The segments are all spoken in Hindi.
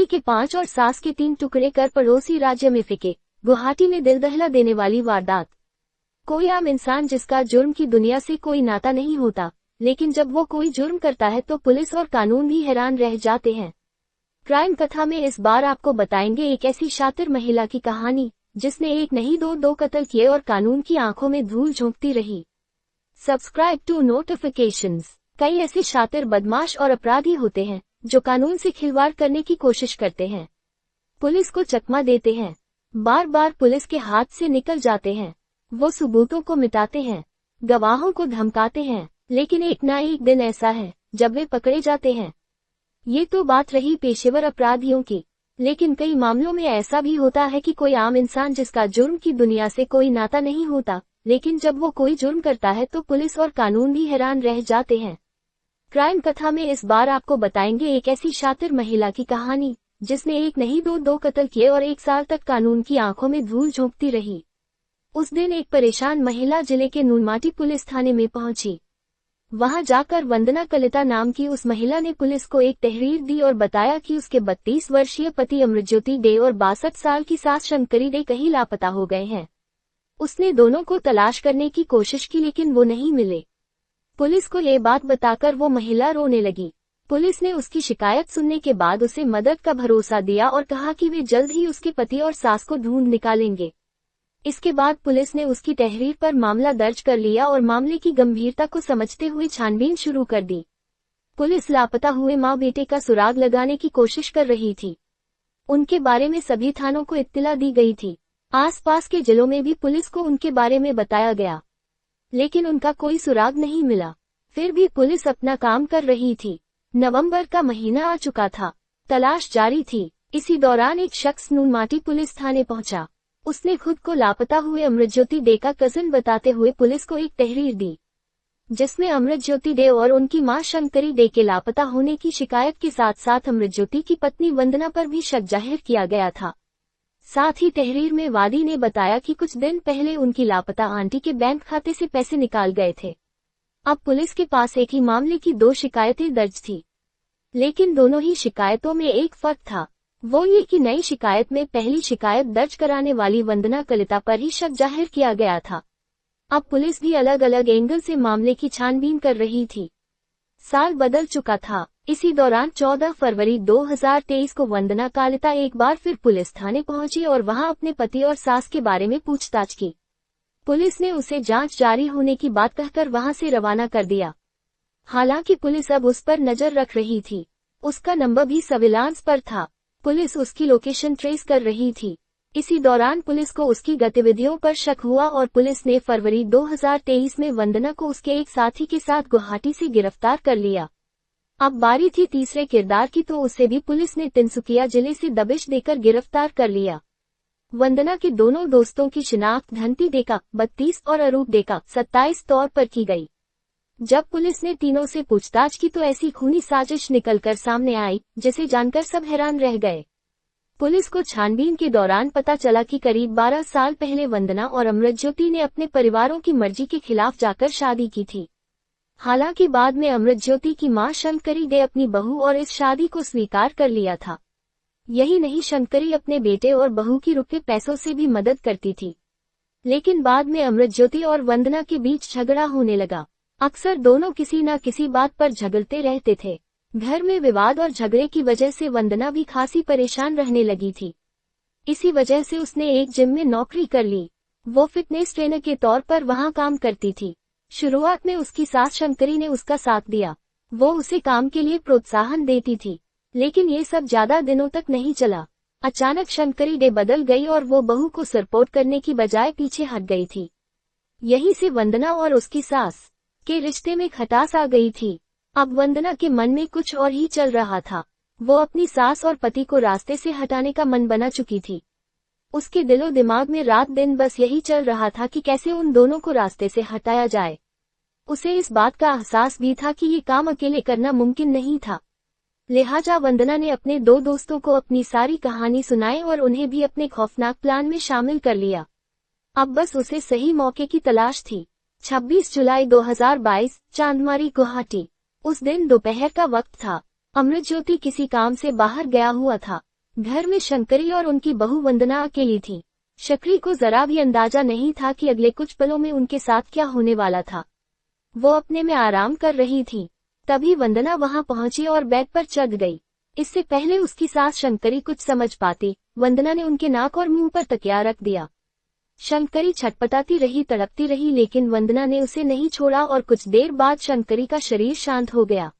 के 5 और सास के 3 टुकड़े कर पड़ोसी राज्य में फेंके। गुवाहाटी में दिल दहला देने वाली वारदात। कोई आम इंसान जिसका जुर्म की दुनिया से कोई नाता नहीं होता, लेकिन जब वो कोई जुर्म करता है तो पुलिस और कानून भी हैरान रह जाते हैं। क्राइम कथा में इस बार आपको बताएंगे एक ऐसी शातिर महिला की कहानी जिसने एक नहीं दो कत्ल किए और कानून की आंखों में धूल झोंकती रही। Subscribe to notifications. कई ऐसे शातिर बदमाश और अपराधी होते हैं जो कानून से खिलवाड़ करने की कोशिश करते हैं, पुलिस को चकमा देते हैं, बार बार पुलिस के हाथ से निकल जाते हैं। वो सबूतों को मिटाते हैं, गवाहों को धमकाते हैं, लेकिन एक ना एक दिन ऐसा है जब वे पकड़े जाते हैं। ये तो बात रही पेशेवर अपराधियों की, लेकिन कई मामलों में ऐसा भी होता है कि कोई आम इंसान जिसका जुर्म की दुनिया से कोई नाता नहीं होता, लेकिन जब वो कोई जुर्म करता है तो पुलिस और कानून भी हैरान रह जाते हैं। क्राइम कथा में इस बार आपको बताएंगे एक ऐसी शातिर महिला की कहानी जिसने एक नहीं दो कत्ल किए और 1 साल तक कानून की आंखों में धूल झोंकती रही। उस दिन एक परेशान महिला जिले के नूनमाटी पुलिस थाने में पहुंची। वहां जाकर वंदना कलिता नाम की उस महिला ने पुलिस को एक तहरीर दी और बताया कि उसके 32 वर्षीय पति अमृतज्योति डे और 62 साल की सास शंकरी डे कहीं लापता हो गए हैं। उसने दोनों को तलाश करने की कोशिश की, लेकिन वो नहीं मिले। पुलिस को ये बात बताकर वो महिला रोने लगी। पुलिस ने उसकी शिकायत सुनने के बाद उसे मदद का भरोसा दिया और कहा कि वे जल्द ही उसके पति और सास को ढूंढ निकालेंगे। इसके बाद पुलिस ने उसकी तहरीर पर मामला दर्ज कर लिया और मामले की गंभीरता को समझते हुए छानबीन शुरू कर दी। पुलिस लापता हुए मां बेटे का सुराग लगाने की कोशिश कर रही थी। उनके बारे में सभी थानों को इत्तिला दी गई थी। आसपास के जिलों में भी पुलिस को उनके बारे में बताया गया, लेकिन उनका कोई सुराग नहीं मिला। फिर भी पुलिस अपना काम कर रही थी। नवंबर का महीना आ चुका था, तलाश जारी थी। इसी दौरान एक शख्स नूनमाटी पुलिस थाने पहुंचा। उसने खुद को लापता हुए अमृतज्योति डे का कजिन बताते हुए पुलिस को एक तहरीर दी, जिसमें अमृतज्योति डे और उनकी मां शंकरी डे के लापता होने की शिकायत के साथ साथ अमृतज्योति की पत्नी वंदना पर भी शक जाहिर किया गया था। साथ ही तहरीर में वादी ने बताया कि कुछ दिन पहले उनकी लापता आंटी के बैंक खाते से पैसे निकाल गए थे। अब पुलिस के पास एक ही मामले की 2 शिकायतें दर्ज थी, लेकिन दोनों ही शिकायतों में एक फर्क था, वो ये कि नई शिकायत में पहली शिकायत दर्ज कराने वाली वंदना कलिता पर ही शक जाहिर किया गया था। अब पुलिस भी अलग अलग एंगल से मामले की छानबीन कर रही थी। साल बदल चुका था। इसी दौरान 14 फरवरी 2023 को वंदना कलिता एक बार फिर पुलिस थाने पहुंची और वहां अपने पति और सास के बारे में पूछताछ की। पुलिस ने उसे जांच जारी होने की बात कहकर वहां से रवाना कर दिया। हालांकि पुलिस अब उस पर नजर रख रही थी। उसका नंबर भी सर्विलांस पर था। पुलिस उसकी लोकेशन ट्रेस कर रही थी। इसी दौरान पुलिस को उसकी गतिविधियों पर शक हुआ और पुलिस ने फरवरी 2023 में वंदना को उसके एक साथी के साथ गुवाहाटी से गिरफ्तार कर लिया। अब बारी थी तीसरे किरदार की, तो उसे भी पुलिस ने तिनसुकिया जिले से दबिश देकर गिरफ्तार कर लिया। वंदना के दोनों दोस्तों की शिनाख्त धनती डे का 32 और अरूप डे का 27 तौर पर की गई। जब पुलिस ने तीनों से पूछताछ की तो ऐसी खूनी साजिश निकलकर सामने आई जिसे जानकर सब हैरान रह गए। पुलिस को छानबीन के दौरान पता चला कि करीब 12 साल पहले वंदना और अमृतज्योति ने अपने परिवारों की मर्जी के खिलाफ जाकर शादी की थी। हालांकि बाद में अमृतज्योति की मां शंकरी डे अपनी बहू और इस शादी को स्वीकार कर लिया था। यही नहीं, शंकरी अपने बेटे और बहू की रुके पैसों से भी मदद करती थी। लेकिन बाद में अमृतज्योति और वंदना के बीच झगड़ा होने लगा। अक्सर दोनों किसी न किसी बात पर झगड़ते रहते थे। घर में विवाद और झगड़े की वजह से वंदना भी खासी परेशान रहने लगी थी। इसी वजह से उसने एक जिम में नौकरी कर ली। वो फिटनेस ट्रेनर के तौर पर वहां काम करती थी। शुरुआत में उसकी सास शंकरी ने उसका साथ दिया। वो उसे काम के लिए प्रोत्साहन देती थी, लेकिन ये सब ज्यादा दिनों तक नहीं चला। अचानक शंकरी डे बदल गई और वो बहू को सपोर्ट करने की बजाय पीछे हट गई थी। यहीं से वंदना और उसकी सास के रिश्ते में खटास आ गई थी। अब वंदना के मन में कुछ और ही चल रहा था। वो अपनी सास और पति को रास्ते से हटाने का मन बना चुकी थी। उसके दिलो दिमाग में रात दिन बस यही चल रहा था कि कैसे उन दोनों को रास्ते से हटाया जाए। उसे इस बात का एहसास भी था कि ये काम अकेले करना मुमकिन नहीं था। लिहाजा वंदना ने अपने 2 दोस्तों को अपनी सारी कहानी सुनाई और उन्हें भी अपने खौफनाक प्लान में शामिल कर लिया। अब बस उसे सही मौके की तलाश थी। 26 जुलाई 2022, चांदमारी, गुवाहाटी। उस दिन दोपहर का वक्त था। अमृतज्योति किसी काम से बाहर गया हुआ था। घर में शंकरी और उनकी बहू वंदना अकेली थी। शक्री को जरा भी अंदाजा नहीं था कि अगले कुछ पलों में उनके साथ क्या होने वाला था। वो अपने में आराम कर रही थी। तभी वंदना वहां पहुंची और बेड पर चढ़ गई। इससे पहले उसकी सास शंकरी कुछ समझ पाती, वंदना ने उनके नाक और मुंह पर तकिया रख दिया। शंकरी छटपटाती रही, तड़पती रही, लेकिन वंदना ने उसे नहीं छोड़ा और कुछ देर बाद शंकरी का शरीर शांत हो गया।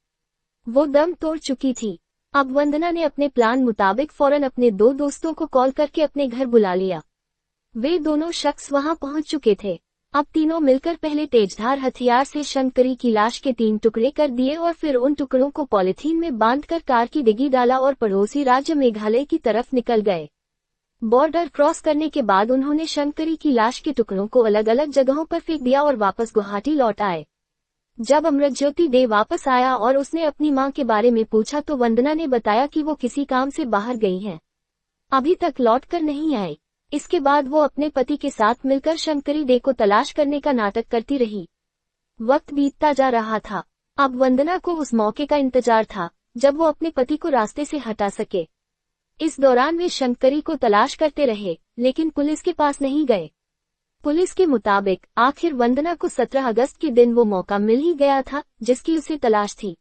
वो दम तोड़ चुकी थी। अब वंदना ने अपने प्लान मुताबिक फौरन अपने दो दोस्तों को कॉल करके अपने घर बुला लिया। वे दोनों शख्स वहां पहुंच चुके थे। अब तीनों मिलकर पहले तेजधार हथियार से शंकरी की लाश के 3 टुकड़े कर दिए और फिर उन टुकड़ों को पॉलिथीन में बांधकर कार की डिग्गी डाला और पड़ोसी राज्य मेघालय की तरफ निकल गए। बॉर्डर क्रॉस करने के बाद उन्होंने शंकरी की लाश के टुकड़ों को अलग अलग जगहों पर फेंक दिया और वापस गुवाहाटी लौट आए। जब अमृतज्योति डे वापस आया और उसने अपनी मां के बारे में पूछा तो वंदना ने बताया कि वो किसी काम से बाहर गई हैं, अभी तक लौट कर नहीं आए। इसके बाद वो अपने पति के साथ मिलकर शंकरी डे को तलाश करने का नाटक करती रही। वक्त बीतता जा रहा था। अब वंदना को उस मौके का इंतजार था जब वो अपने पति को रास्ते से हटा सके। इस दौरान वे शंकरी को तलाश करते रहे, लेकिन पुलिस के पास नहीं गए। पुलिस के मुताबिक आखिर वंदना को 17 अगस्त के दिन वो मौका मिल ही गया था जिसकी उसे तलाश थी।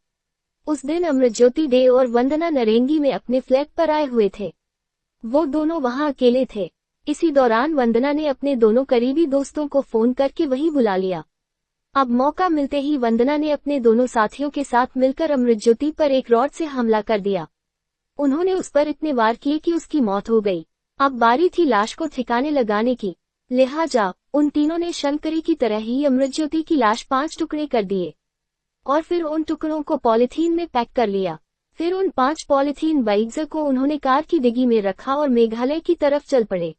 उस दिन अमृतज्योति डे और वंदना नरेंगी में अपने फ्लैट पर आए हुए थे। वो दोनों वहां अकेले थे। इसी दौरान वंदना ने अपने दोनों करीबी दोस्तों को फोन करके वहीं बुला लिया। अब मौका मिलते ही वंदना ने अपने दोनों साथियों के साथ मिलकर अमृतज्योति पर एक रॉड से हमला कर दिया। उन्होंने उस पर इतने वार किए कि उसकी मौत हो गई। अब बारी थी लाश को ठिकाने लगाने की, लिहाजा उन तीनों ने शंकरी की तरह ही अमृतज्योति की लाश 5 टुकड़े कर दिए और फिर उन टुकड़ों को पॉलिथीन में पैक कर लिया। फिर उन 5 पॉलिथीन बैग्स को उन्होंने कार की डिग्गी में रखा और मेघालय की तरफ चल पड़े।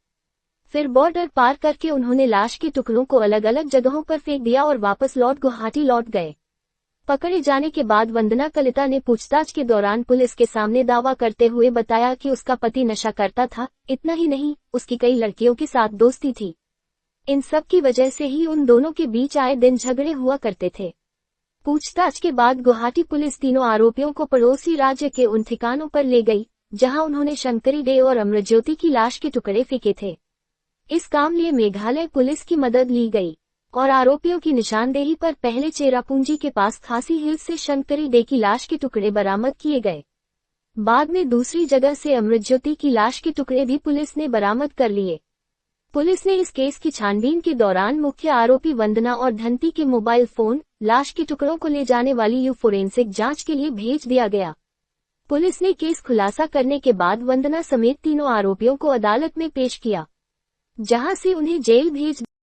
फिर बॉर्डर पार करके उन्होंने लाश के टुकड़ों को अलग अलग जगहों पर फेंक दिया और वापस गुवाहाटी लौट गए। पकड़े जाने के बाद वंदना कलिता ने पूछताछ के दौरान पुलिस के सामने दावा करते हुए बताया कि उसका पति नशा करता था। इतना ही नहीं, उसकी कई लड़कियों के साथ दोस्ती थी। इन सब की वजह से ही उन दोनों के बीच आए दिन झगड़े हुआ करते थे। पूछताछ के बाद गुवाहाटी पुलिस तीनों आरोपियों को पड़ोसी राज्य के उन ठिकानों पर ले गई जहां उन्होंने शंकरी डे और अमृतज्योति की लाश के टुकड़े फेंके थे। इस काम लिए मेघालय पुलिस की मदद ली गई और आरोपियों की निशानदेही पर पहले चेरापूंजी के पास खासी हिल्स से शंकरी डे की लाश के टुकड़े बरामद किए गए। बाद में दूसरी जगह से अमृतज्योति की लाश के टुकड़े भी पुलिस ने बरामद कर लिए। पुलिस ने इस केस की छानबीन के दौरान मुख्य आरोपी वंदना और धंती के मोबाइल फोन, लाश के टुकड़ों को ले जाने वाली फोरेंसिक जांच के लिए भेज दिया गया। पुलिस ने केस खुलासा करने के बाद वंदना समेत तीनों आरोपियों को अदालत में पेश किया, जहां से उन्हें जेल भेज